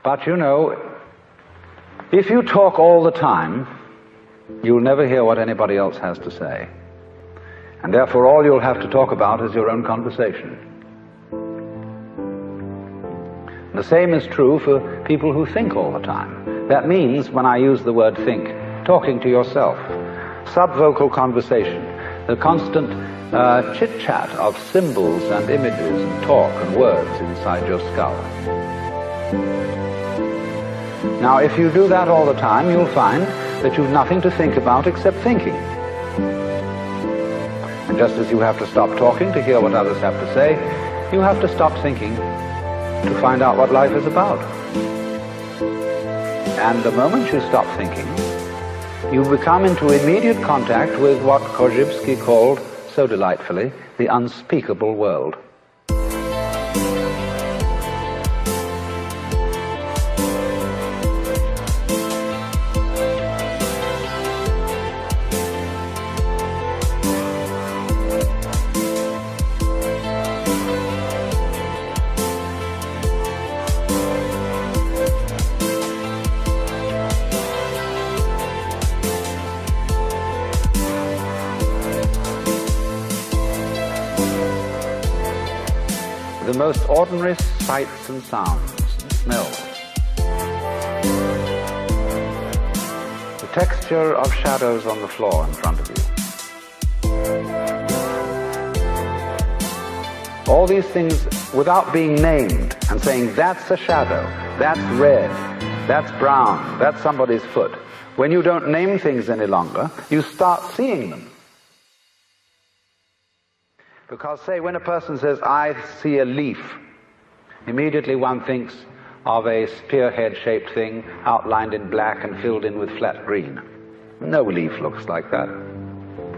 But you know, if you talk all the time, you'll never hear what anybody else has to say. And therefore all you'll have to talk about is your own conversation. The same is true for people who think all the time. That means, when I use the word think, talking to yourself, subvocal conversation, the constant chit-chat of symbols and images and talk and words inside your skull. Now, if you do that all the time, you'll find that you've nothing to think about except thinking. And just as you have to stop talking to hear what others have to say, you have to stop thinking to find out what life is about. And the moment you stop thinking, you become into immediate contact with what Korzybski called, so delightfully, the unspeakable world. The most ordinary sights and sounds and smells. The texture of shadows on the floor in front of you. All these things without being named and saying, that's a shadow, that's red, that's brown, that's somebody's foot. When you don't name things any longer, you start seeing them. Because, say, when a person says, I see a leaf, immediately one thinks of a spearhead-shaped thing outlined in black and filled in with flat green. No leaf looks like that.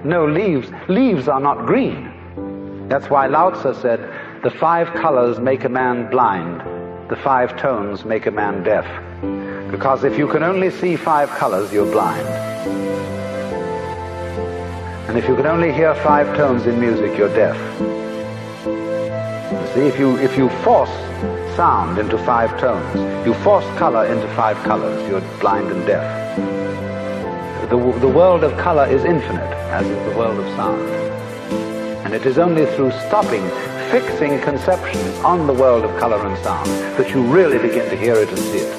No leaves. Leaves are not green. That's why Lao Tzu said, the 5 colors make a man blind, the 5 tones make a man deaf. Because if you can only see 5 colors, you're blind. And if you can only hear 5 tones in music, you're deaf. You see, if you force sound into 5 tones, you force color into 5 colors, you're blind and deaf. The world of color is infinite, as is the world of sound. And it is only through stopping, fixing conceptions on the world of color and sound that you really begin to hear it and see it.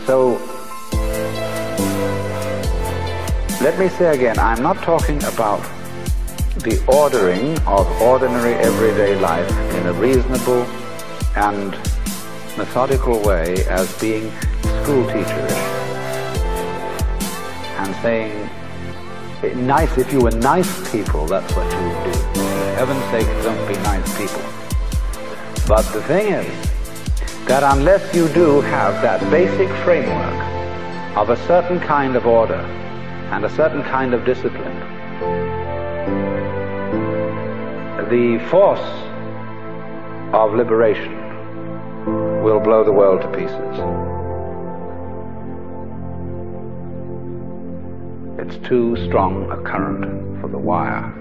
So, let me say again, I'm not talking about the ordering of ordinary everyday life in a reasonable and methodical way as being school teacherish and saying, nice, if you were nice people, that's what you would do. For heaven's sake, don't be nice people. But the thing is, that unless you do have that basic framework of a certain kind of order and a certain kind of discipline, the force of liberation will blow the world to pieces. It's too strong a current for the wire.